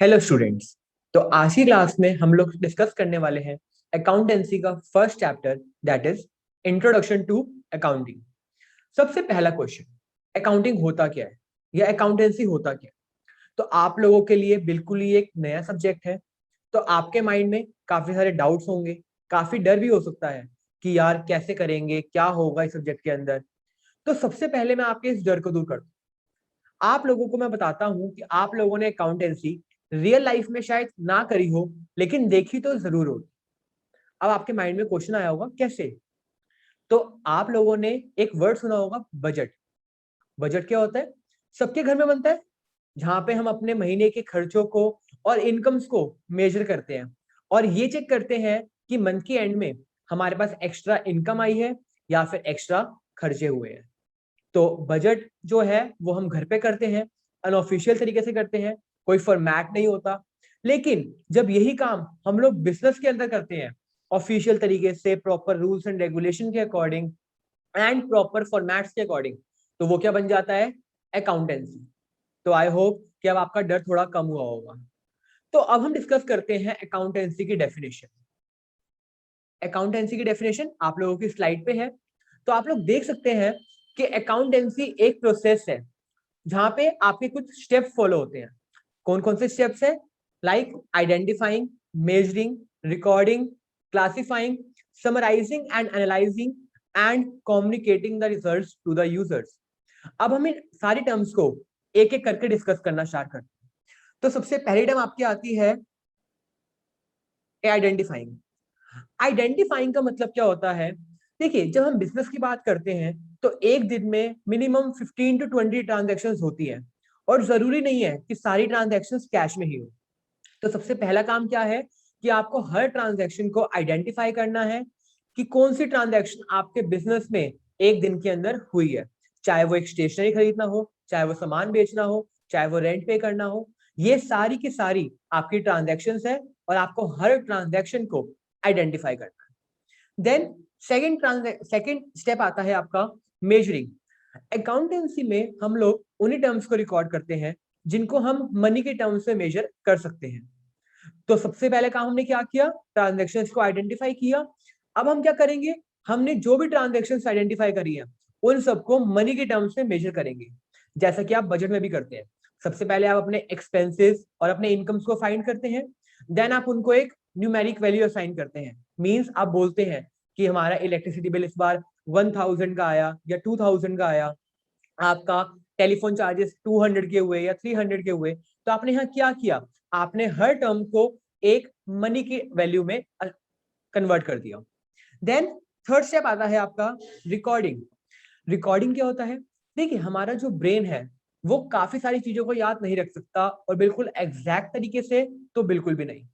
Hello students. तो आज की क्लास में हम लोग डिस्कस करने वाले हैं अकाउंटेंसी का first chapter, that is introduction to accounting. सबसे पहला क्वेश्चन, अकाउंटिंग होता क्या है या अकाउंटेंसी होता क्या है? तो आप लोगों के लिए बिल्कुल ही एक नया सब्जेक्ट है। तो आपके माइंड में काफी सारे डाउट्स होंगे, काफी डर भी हो सकता है कि यार कैसे करेंगे, क्या होगा इस सब्जेक्ट के अंदर। तो सबसे पहले मैं आपके इस डर को दूर करता हूँ। आप लोगों को मैं बताता हूं कि आप लोगों ने अकाउंटेंसी रियल लाइफ में शायद ना करी हो, लेकिन देखी तो जरूर होगी। अब आपके माइंड में क्वेश्चन आया होगा कैसे? तो आप लोगों ने एक वर्ड सुना होगा, बजट। बजट क्या होता है? सबके घर में बनता है, जहां पे हम अपने महीने के खर्चों को और इनकम्स को मेजर करते हैं और ये चेक करते हैं कि मंथ के एंड में हमारे पास एक्स्ट्रा इनकम आई है या फिर एक्स्ट्रा खर्चे हुए हैं। तो बजट जो है वो हम घर पे करते हैं, अनऑफिशियल तरीके से करते हैं, कोई फॉर्मेट नहीं होता। लेकिन जब यही काम हम लोग बिजनेस के अंदर करते हैं, ऑफिशियल तरीके से, प्रॉपर रूल्स एंड रेगुलेशन के अकॉर्डिंग एंड प्रॉपर फॉर्मेट्स के अकॉर्डिंग, तो वो क्या बन जाता है? अकाउंटेंसी। तो आई होप कि अब आपका डर थोड़ा कम हुआ होगा। तो अब हम डिस्कस करते हैं अकाउंटेंसी की डेफिनेशन। अकाउंटेंसी की डेफिनेशन आप लोगों की स्लाइड पे है। तो आप लोग देख सकते हैं कि अकाउंटेंसी एक प्रोसेस है जहां पे आपके कुछ स्टेप्स फॉलो होते हैं। कौन कौन से स्टेप्स है? Like identifying, measuring, recording, classifying, summarising and analysing and communicating the results to the users. अब हम इन सारी टर्म्स को एक एक करके डिस्कस करना स्टार्ट करते हैं। तो सबसे पहली टर्म आपकी आती है आइडेंटिफाइंग। आइडेंटिफाइंग का मतलब क्या होता है? देखिए, जब हम बिजनेस की बात करते हैं तो एक दिन में मिनिमम 15 to 20 ट्रांजेक्शन होती है, और जरूरी नहीं है कि सारी ट्रांजेक्शन कैश में ही हो। तो सबसे पहला काम क्या है कि आपको हर ट्रांजेक्शन को आइडेंटिफाई करना है कि कौन सी ट्रांजेक्शन आपके बिजनेस में एक दिन के अंदर हुई है। चाहे वो एक स्टेशनरी खरीदना हो, चाहे वो सामान बेचना हो, चाहे वो रेंट पे करना हो, ये सारी की सारी आपकी ट्रांजेक्शन्स है और आपको हर ट्रांजेक्शन को आइडेंटिफाई करना है। देन सेकंड स्टेप आता है आपका मेजरिंग। अकाउंटेंसी में हम लोग उन्हीं टर्म्स को रिकॉर्ड करते हैं जिनको हम मनी के टर्म्स में मेजर कर सकते हैं। तो सबसे पहले काम हमने क्या किया? ट्रांजेक्शन्स को आइडेंटिफाई किया। अब हम क्या करेंगे? हमने जो भी ट्रांजेक्शन्स आइडेंटिफाई करी है उन सबको मनी के टर्म्स में मेजर करेंगे, जैसा कि आप बजट में भी करते हैं। सबसे पहले आप अपने एक्सपेंसेस और अपने इनकम्स को फाइंड करते हैं, देन आप उनको एक न्यूमेरिक वैल्यू असाइन करते हैं। मींस आप बोलते हैं कि हमारा इलेक्ट्रिसिटी बिल इस बार 1000 का आया या 2000 का आया, आपका टेलीफोन चार्जेस 200 के हुए या 300 के हुए। तो आपने यहाँ क्या किया? आपने हर टर्म को एक मनी की वैल्यू में कन्वर्ट कर दिया। देन थर्ड स्टेप आता है आपका रिकॉर्डिंग। रिकॉर्डिंग क्या होता है? देखिए, हमारा जो ब्रेन है वो काफी सारी चीजों को याद नहीं रख सकता, और बिल्कुल एग्जैक्ट तरीके से तो बिल्कुल भी नहीं।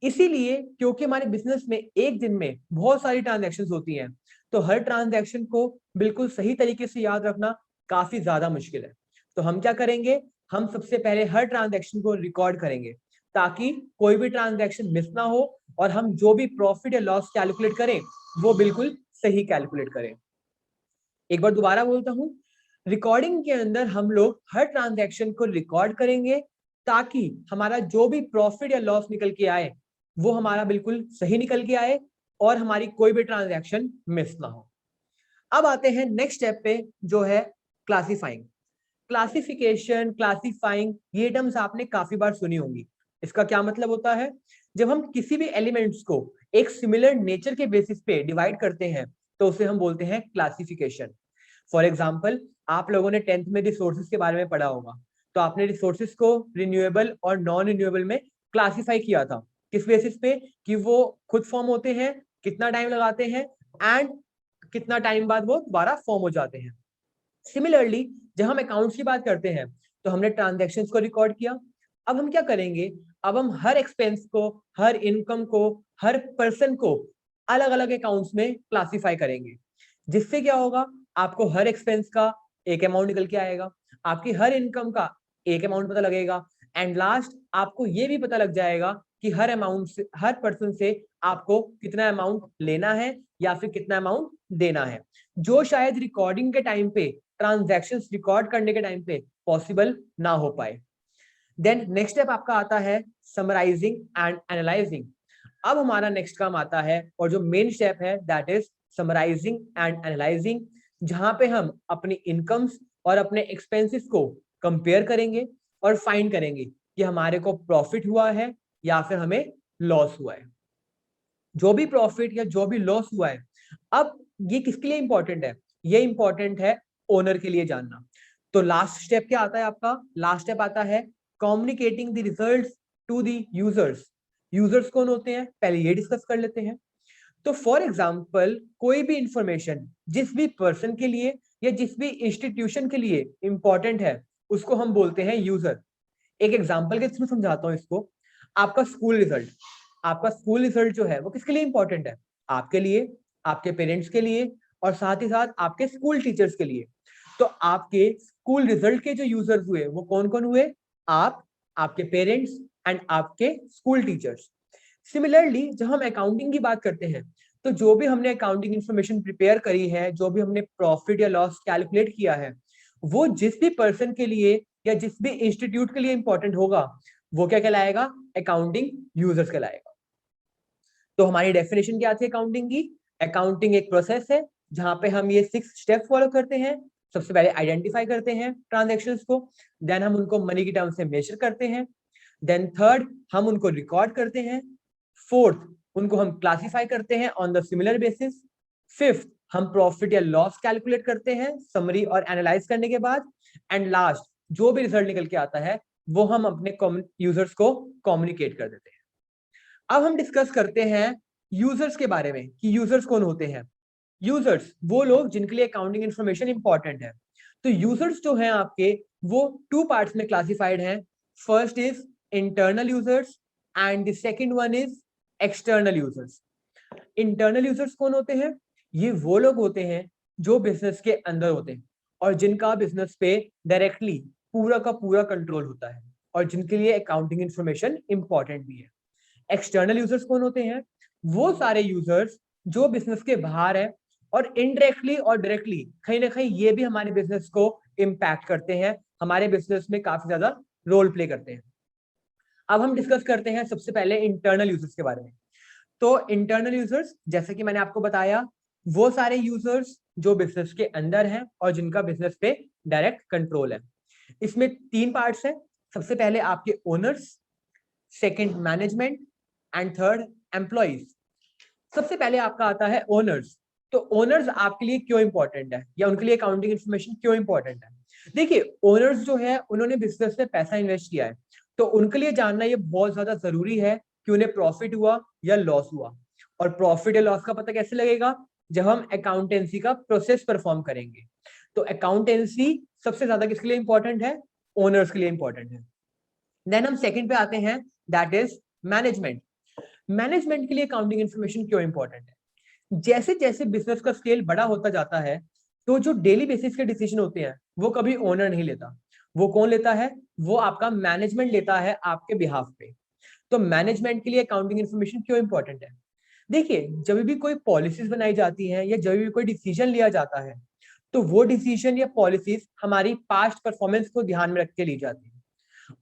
इसीलिए क्योंकि हमारे बिजनेस में एक दिन में बहुत सारी ट्रांजैक्शंस होती हैं, तो हर ट्रांजैक्शन को बिल्कुल सही तरीके से याद रखना काफी ज्यादा मुश्किल है। तो हम क्या करेंगे? हम सबसे पहले हर ट्रांजैक्शन को रिकॉर्ड करेंगे ताकि कोई भी ट्रांजैक्शन मिस ना हो, और हम जो भी प्रॉफिट या लॉस कैलकुलेट करें वो बिल्कुल सही कैलकुलेट करें। एक बार दोबारा बोलता हूं, रिकॉर्डिंग के अंदर हम लोग हर ट्रांजैक्शन को रिकॉर्ड करेंगे ताकि हमारा जो भी प्रॉफिट या लॉस निकल के आए वो हमारा बिल्कुल सही निकल के आए और हमारी कोई भी ट्रांजैक्शन मिस ना हो। अब आते हैं नेक्स्ट स्टेप पे, जो है क्लासिफाइंग। क्लासिफिकेशन, क्लासिफाइंग, ये टर्म्स आपने काफी बार सुनी होंगी। इसका क्या मतलब होता है? जब हम किसी भी एलिमेंट्स को एक सिमिलर नेचर के बेसिस पे डिवाइड करते हैं तो उसे हम बोलते हैं क्लासिफिकेशन। फॉर एग्जाम्पल, आप लोगों ने टेंथ में रिसोर्सेज के बारे में पढ़ा होगा। तो आपने रिसोर्सेज को रिन्यूएबल और नॉन रिन्यूएबल में क्लासिफाई किया था। किस बेसिस पे? कि वो खुद फॉर्म होते हैं, कितना टाइम लगाते हैं, एंड कितना टाइम बाद वो दोबारा फॉर्म हो जाते हैं। सिमिलरली, जब हम अकाउंट्स की बात करते हैं तो हमने ट्रांजैक्शंस को रिकॉर्ड किया। अब हम क्या करेंगे? अब हम हर एक्सपेंस को, हर इनकम को, हर पर्सन को अलग अलग अकाउंट्स में क्लासिफाई करेंगे। जिससे क्या होगा? आपको हर एक्सपेंस का एक अमाउंट निकल के आएगा, आपकी हर इनकम का एक अमाउंट पता लगेगा, एंड लास्ट आपको ये भी पता लग जाएगा कि हर अमाउंट से, हर पर्सन से आपको कितना अमाउंट लेना है या फिर कितना अमाउंट देना है, जो शायद रिकॉर्डिंग के टाइम पे, ट्रांजैक्शंस रिकॉर्ड करने के टाइम पे पॉसिबल ना हो पाए। देन नेक्स्ट स्टेप आपका आता है समराइजिंग एंड एनालाइजिंग। अब हमारा नेक्स्ट काम आता है और जो मेन स्टेप है that is summarising and analysing, जहां पे हम अपनी इनकम्स और अपने एक्सपेंसेस को कंपेयर करेंगे और फाइंड करेंगे कि हमारे को प्रॉफिट हुआ है या फिर हमें लॉस हुआ है। जो भी प्रॉफिट या जो भी लॉस हुआ है, अब ये किसके लिए इंपॉर्टेंट है? ये इंपॉर्टेंट है ओनर के लिए जानना। तो लास्ट स्टेप क्या आता है आपका? लास्ट स्टेप आता है communicating the results to the users. Users कौन होते हैं, पहले ये डिस्कस कर लेते हैं। तो फॉर एग्जाम्पल कोई भी इंफॉर्मेशन जिस भी पर्सन के लिए या जिस भी इंस्टीट्यूशन के लिए इंपॉर्टेंट है, उसको हम बोलते हैं यूजर। एक एग्जाम्पल के थ्रू समझाता हूं इसको। आपका स्कूल रिजल्ट, आपका स्कूल रिजल्ट जो है वो किसके लिए इंपॉर्टेंट है? आपके लिए, आपके पेरेंट्स के लिए और साथ ही साथ आपके स्कूल टीचर्स के लिए। तो आपके स्कूल रिजल्ट के जो यूजर्स हुए वो कौन कौन हुए? आप, आपके पेरेंट्स एंड आपके स्कूल टीचर्स। सिमिलरली जब हम अकाउंटिंग की बात करते हैं, तो जो भी हमने अकाउंटिंग इंफॉर्मेशन प्रिपेयर करी है, जो भी हमने प्रॉफिट या लॉस कैलकुलेट किया है, वो जिस भी पर्सन के लिए या जिस भी इंस्टीट्यूट के लिए इंपॉर्टेंट होगा, वो क्या कहलाएगा? अकाउंटिंग यूजर्स कहलाएगा। तो हमारी डेफिनेशन क्या थी अकाउंटिंग की? अकाउंटिंग एक प्रोसेस है जहां पे हम ये 6 स्टेप फॉलो करते हैं। सबसे पहले आइडेंटिफाई करते हैं ट्रांजेक्शन्स को, देन हम उनको मनी की टर्म्स से मेजर करते हैं, देन थर्ड हम उनको रिकॉर्ड करते हैं, फोर्थ उनको हम क्लासिफाई करते हैं on the similar basis, fifth हम प्रॉफिट या लॉस कैलकुलेट करते हैं समरी और एनालाइज करने के बाद, एंड लास्ट जो भी रिजल्ट निकल के आता है वो हम अपने यूजर्स को कम्युनिकेट कर देते हैं। अब हम डिस्कस करते हैं यूजर्स के बारे में कि यूजर्स कौन होते हैं। यूजर्स वो लोग जिनके लिए अकाउंटिंग इंफॉर्मेशन इंपॉर्टेंट है। तो यूजर्स जो हैं आपके, वो 2 पार्ट्स में क्लासिफाइड हैं। First is internal users and the second one is external users. Internal users कौन होते हैं? ये वो लोग होते हैं जो बिजनेस के अंदर होते हैं और जिनका बिजनेस पे डायरेक्टली पूरा का पूरा कंट्रोल होता है और जिनके लिए अकाउंटिंग इंफॉर्मेशन इंपॉर्टेंट भी है। एक्सटर्नल यूजर्स कौन होते हैं? वो सारे यूजर्स जो बिजनेस के बाहर है और इनडायरेक्टली और डायरेक्टली कहीं ना कहीं ये भी हमारे बिजनेस को इम्पैक्ट करते हैं, हमारे बिजनेस में काफी ज्यादा रोल प्ले करते हैं। अब हम डिस्कस करते हैं सबसे पहले इंटरनल यूजर्स के बारे में। तो इंटरनल यूजर्स जैसे कि मैंने आपको बताया, वो सारे यूजर्स जो बिजनेस के अंदर हैं और जिनका बिजनेस पे डायरेक्ट कंट्रोल है। इसमें 3 पार्ट्स हैं। सबसे पहले आपके owners, second management and third employees. सबसे पहले आपका आता है ओनर्स। तो ओनर्स आपके लिए क्यों इंपॉर्टेंट है या उनके लिए अकाउंटिंग इंफॉर्मेशन क्यों इंपॉर्टेंट है? देखिए, ओनर्स जो है उन्होंने बिजनेस में पैसा इन्वेस्ट किया है, तो उनके लिए जानना ये बहुत ज्यादा जरूरी है कि उन्हें प्रॉफिट हुआ या लॉस हुआ। और प्रॉफिट या लॉस का पता कैसे लगेगा? जब हम अकाउंटेंसी का प्रोसेस परफॉर्म करेंगे। तो अकाउंटेंसी सबसे ज्यादा किसके लिए इंपॉर्टेंट है? ओनर्स के लिए इंपॉर्टेंट है। देन हम सेकंड पे आते हैं, दैट इज मैनेजमेंट। मैनेजमेंट के लिए अकाउंटिंग इंफॉर्मेशन क्यों इंपॉर्टेंट है? जैसे जैसे बिजनेस का स्केल बड़ा होता जाता है, तो जो डेली बेसिस के डिसीजन होते हैं वो कभी ओनर नहीं लेता। वो कौन लेता है? वो आपका मैनेजमेंट लेता है आपके बिहाफ पे। तो मैनेजमेंट के लिए अकाउंटिंग इंफॉर्मेशन क्यों इंपॉर्टेंट है? देखिए, जब भी कोई पॉलिसीज बनाई जाती हैं या जब भी कोई डिसीजन लिया जाता है, तो वो डिसीजन या पॉलिसीज हमारी पास्ट परफॉर्मेंस को ध्यान में रख के ली जाती है।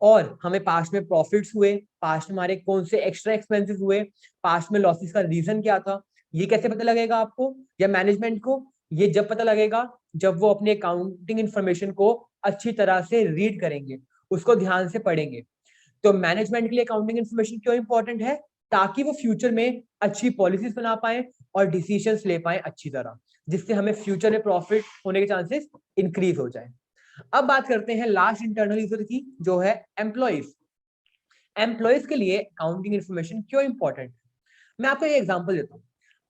और हमें पास्ट में प्रॉफिट्स हुए, पास्ट में हमारे कौन से एक्स्ट्रा एक्सपेंसेस हुए, पास्ट में लॉसेस का रीजन क्या था, ये कैसे पता लगेगा आपको या मैनेजमेंट को? ये जब पता लगेगा जब वो अपनी अकाउंटिंग इंफॉर्मेशन को अच्छी तरह से रीड करेंगे, उसको ध्यान से पढ़ेंगे। तो मैनेजमेंट के लिए अकाउंटिंग इंफॉर्मेशन क्यों इंपॉर्टेंट है? ताकि वो फ्यूचर में अच्छी पॉलिसीज बना पाए और डिसीजंस ले पाए अच्छी तरह, जिससे हमें फ्यूचर में प्रॉफिट होने के चांसेस इंक्रीज हो जाए। अब बात करते हैं लास्ट इंटरनल यूजर की, जो है एम्प्लॉइज। एम्प्लॉइज के लिए अकाउंटिंग इंफॉर्मेशन क्यों इंपॉर्टेंट है? मैं आपको एक एग्जांपल देता हूँ।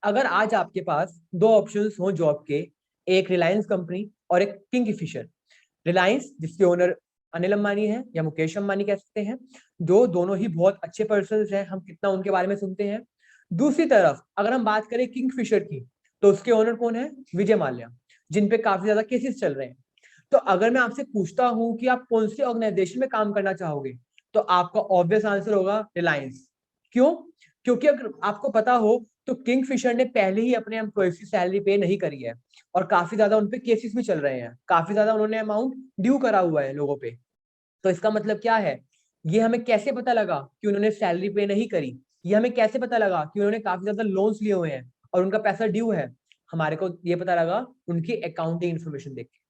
अगर आज आपके पास 2 ऑप्शंस हो जॉब के, एक रिलायंस कंपनी और एक किंगफिशर। रिलायंस जिसके ओनर अनिल अंबानी है या मुकेश अंबानी कह सकते हैं, जो दोनों ही बहुत अच्छे पर्सन हैं, हम कितना उनके बारे में सुनते हैं। दूसरी तरफ अगर हम बात करें किंगफिशर की, तो उसके ओनर कौन है? विजय माल्या, जिन पे काफी ज्यादा केसेस चल रहे हैं। तो अगर मैं आपसे पूछता हूं कि आप कौन सी ऑर्गेनाइजेशन में काम करना चाहोगे, तो आपका ऑब्वियस आंसर होगा रिलायंस। क्यों? क्योंकि अगर आपको पता हो तो किंगफिशर ने पहले ही अपने एम्प्लॉयज की सैलरी पे नहीं करी है और काफी ज्यादा उनपे केसेस भी चल रहे हैं, काफी ज्यादा उन्होंने अमाउंट ड्यू करा हुआ है लोगों पे। तो इसका मतलब क्या है ये हमें कैसे पता लगा कि उन्होंने सैलरी पे नहीं करी? ये हमें कैसे पता लगा कि उन्होंने काफी ज्यादा लोन्स लिए हुए हैं और उनका पैसा ड्यू है? हमारे को ये पता लगा उनकी अकाउंटिंग इन्फॉर्मेशन देख के।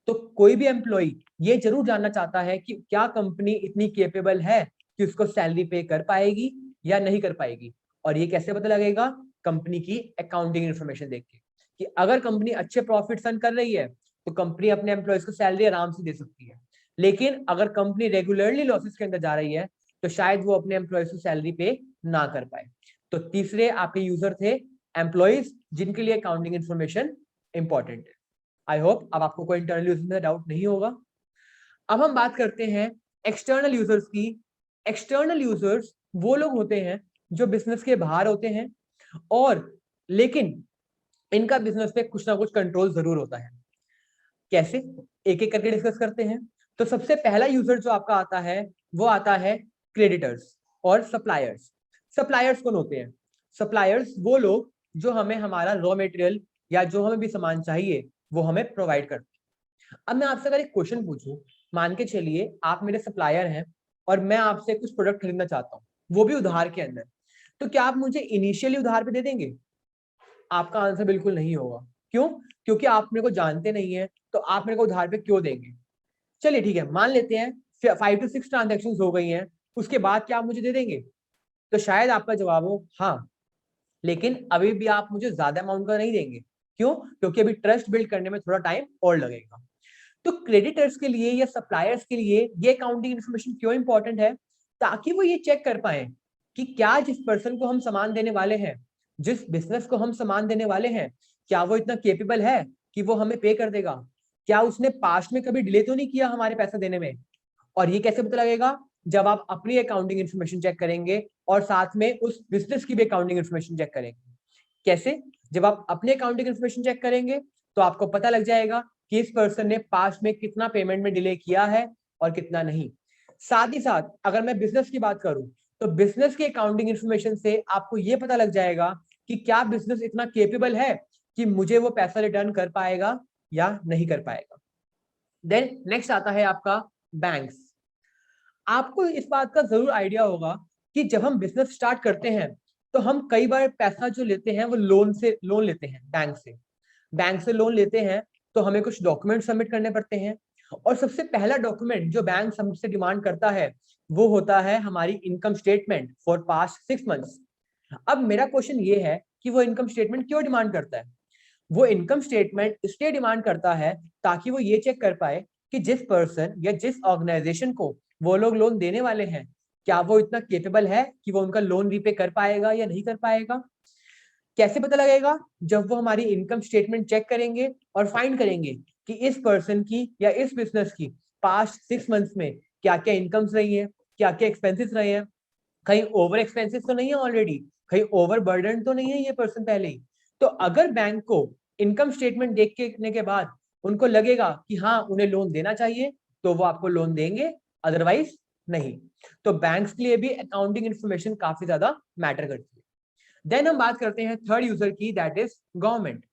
तो कोई भी एम्प्लॉय ये जरूर जानना चाहता है कि क्या कंपनी इतनी केपेबल है कि उसको सैलरी पे कर पाएगी या नहीं कर पाएगी। और ये कैसे पता लगेगा? कंपनी की अकाउंटिंग इन्फॉर्मेशन देख के, कि अगर कंपनी अच्छे प्रॉफिट अर्न कर रही है तो कंपनी अपने एम्प्लॉयज को सैलरी आराम से दे सकती है। लेकिन अगर कंपनी रेगुलरली लॉसेस के अंदर जा रही है तो शायद वो अपने एम्प्लॉयज को सैलरी पे ना कर पाए। तो तीसरे आपके यूजर थे एम्प्लॉयज, जिनके लिए अकाउंटिंग इन्फॉर्मेशन इंपॉर्टेंट है। आई होप अब आपको कोई इंटरनल यूजर में डाउट नहीं होगा। अब हम बात करते हैं एक्सटर्नल यूजर्स की। एक्सटर्नल यूजर्स वो लोग होते हैं जो बिजनेस के बाहर होते हैं, और लेकिन इनका बिजनेस पे कुछ ना कुछ कंट्रोल जरूर होता है। कैसे? एक एक करके डिस्कस करते हैं। तो सबसे पहला यूजर जो आपका आता है वो आता है क्रेडिटर्स और सप्लायर्स। सप्लायर्स कौन होते हैं? सप्लायर्स वो लोग जो हमें हमारा रॉ मटेरियल या जो हमें भी सामान चाहिए वो हमें प्रोवाइड करते हैं। अब मैं आपसे अगर एक क्वेश्चन पूछूं, मान के चलिए आप मेरे सप्लायर हैं और मैं आपसे कुछ प्रोडक्ट खरीदना चाहता हूँ, वो भी उधार के अंदर, तो क्या आप मुझे इनिशियली उधार पे दे देंगे? आपका आंसर बिल्कुल नहीं होगा। क्यों? क्योंकि आप मेरे को जानते नहीं है, तो आप मेरे को उधार पे क्यों देंगे? चलिए ठीक है, मान लेते हैं 5 to 6 ट्रांजेक्शन हो गई हैं, उसके बाद क्या आप मुझे दे देंगे? तो शायद आपका जवाब हो हाँ, लेकिन अभी भी आप मुझे ज्यादा अमाउंट का नहीं देंगे। क्यों? क्योंकि अभी ट्रस्ट बिल्ड करने में थोड़ा टाइम और लगेगा। तो क्रेडिटर्स के लिए या सप्लायर्स के लिए ये अकाउंटिंग इन्फॉर्मेशन क्यों इंपॉर्टेंट है? ताकि वो ये चेक कर पाए कि क्या जिस पर्सन को हम सामान देने वाले हैं, जिस बिजनेस को हम सामान देने वाले हैं, क्या वो इतना केपेबल है कि वो हमें पे कर देगा? क्या उसने पास्ट में कभी डिले तो नहीं किया हमारे पैसा देने में? और ये कैसे पता लगेगा? जब आप अपनी अकाउंटिंग इन्फॉर्मेशन चेक करेंगे और साथ में उस बिजनेस की भी अकाउंटिंग इन्फॉर्मेशन चेक करेंगे। कैसे? जब आप अपने अकाउंटिंग इन्फॉर्मेशन चेक करेंगे तो आपको पता लग जाएगा कि इस पर्सन ने पास्ट में कितना पेमेंट में डिले किया है और कितना नहीं। साथ ही साथ अगर मैं बिजनेस की बात करूं तो बिजनेस की अकाउंटिंग इन्फॉर्मेशन से आपको यह पता लग जाएगा कि क्या बिजनेस इतना केपेबल है कि मुझे वो पैसा रिटर्न कर पाएगा या नहीं कर पाएगा। देन नेक्स्ट आता है आपका बैंक्स। आपको इस बात का जरूर आइडिया होगा कि जब हम बिजनेस स्टार्ट करते हैं तो हम कई बार पैसा जो लेते हैं वो लोन लेते हैं बैंक से। बैंक से लोन लेते हैं तो हमें कुछ डॉक्यूमेंट सबमिट करने पड़ते हैं, और सबसे पहला डॉक्यूमेंट जो बैंक हमसे डिमांड करता है वो होता है हमारी income statement for past 6 months. अब मेरा क्वेश्चन ये है कि वो इनकम स्टेटमेंट क्यों डिमांड करता है? वो इनकम स्टेटमेंट इसलिए डिमांड करता है ताकि वो ये चेक कर पाए कि जिस पर्सन या जिस ऑर्गेनाइजेशन को वो लोग लोन देने वाले हैं, क्या वो इतना केपेबल है कि वो उनका लोन रीपे कर पाएगा या नहीं कर पाएगा। कैसे पता लगेगा? जब वो हमारी इनकम स्टेटमेंट चेक करेंगे और फाइंड करेंगे कि इस पर्सन की या इस बिजनेस की पास्ट 6 मंथ्स में क्या क्या इनकम्स रही है, क्या क्या एक्सपेंसेस रहे हैं, कहीं ओवर एक्सपेंसेस तो नहीं है ऑलरेडी, कहीं ओवर बर्डन तो नहीं है ये पर्सन पहले ही। तो अगर बैंक को इनकम स्टेटमेंट देखने के बाद उनको लगेगा कि हाँ उन्हें लोन देना चाहिए तो वो आपको लोन देंगे, अदरवाइज नहीं। तो बैंक्स के लिए भी अकाउंटिंग इन्फॉर्मेशन काफी ज्यादा मैटर करती है। देन हम बात करते हैं थर्ड यूजर की, दैट इज गवर्नमेंट।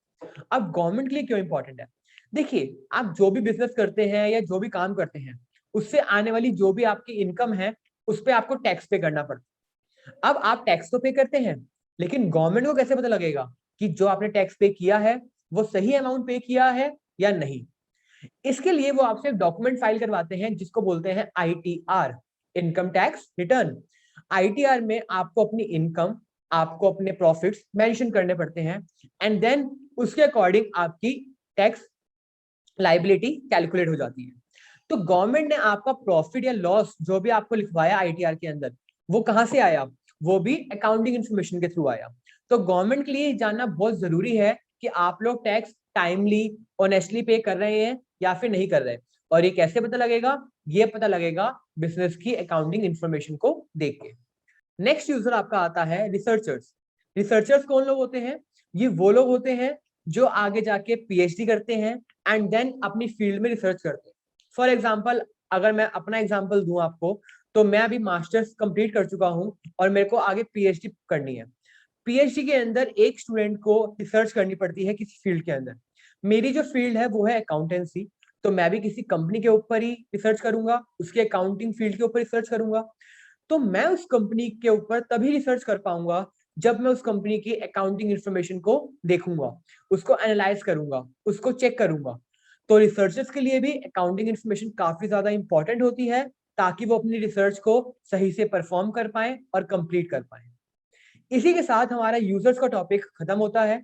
अब गवर्नमेंट के लिए क्यों इंपॉर्टेंट है? देखिए, आप जो भी बिजनेस करते हैं या जो भी काम करते हैं उससे आने वाली जो भी आपकी इनकम है उस पर आपको टैक्स पे करना पड़ता है। अब आप टैक्स तो पे करते हैं, लेकिन गवर्नमेंट को कैसे पता लगेगा कि जो आपने टैक्स पे किया है वो सही अमाउंट पे किया है या नहीं? इसके लिए वो आपसे एक डॉक्यूमेंट फाइल करवाते हैं जिसको बोलते हैं ITR, income tax return. ITR में आपको अपनी इनकम, आपको अपने प्रॉफिट्स मेंशन करने पड़ते हैं, एंड देन उसके अकॉर्डिंग आपकी टैक्स लाइबिलिटी कैलकुलेट हो जाती है। तो गवर्नमेंट ने आपका प्रॉफिट या लॉस जो भी आपको लिखवाया आईटीआर के अंदर, वो कहां से आया? वो भी अकाउंटिंग इन्फॉर्मेशन के थ्रू आया। तो गवर्नमेंट के लिए जानना बहुत जरूरी है कि आप लोग टैक्स टाइमली ऑनेस्टली पे कर रहे हैं या फिर नहीं कर रहे। और ये कैसे पता लगेगा? ये पता लगेगा बिजनेस की अकाउंटिंग इन्फॉर्मेशन को देख के। नेक्स्ट यूजर आपका आता है रिसर्चर्स। रिसर्चर्स कौन लोग होते हैं? ये वो लोग होते हैं जो आगे जाके पीएचडी करते हैं एंड देन अपनी फील्ड में रिसर्च करते हैं। फॉर एग्जाम्पल, अगर मैं अपना एग्जाम्पल दूं आपको, तो मैं अभी मास्टर्स कंप्लीट कर चुका हूं और मेरे को आगे पीएचडी करनी है। पीएचडी के अंदर एक स्टूडेंट को रिसर्च करनी पड़ती है किसी फील्ड के अंदर। मेरी जो फील्ड है वो है अकाउंटेंसी। तो मैं भी किसी कंपनी के ऊपर ही रिसर्च करूंगा, उसके अकाउंटिंग फील्ड के ऊपर रिसर्च करूंगा। तो मैं उस कंपनी के ऊपर तभी रिसर्च कर पाऊंगा जब मैं उस कंपनी की अकाउंटिंग इंफॉर्मेशन को देखूंगा, उसको एनालाइज करूंगा, उसको चेक करूंगा। तो रिसर्चर्स के लिए भी अकाउंटिंग इंफॉर्मेशन काफी ज्यादा इंपॉर्टेंट होती है, ताकि वो अपनी रिसर्च को सही से परफॉर्म कर पाए और कंप्लीट कर पाए। इसी के साथ हमारा यूजर्स का टॉपिक खत्म होता है।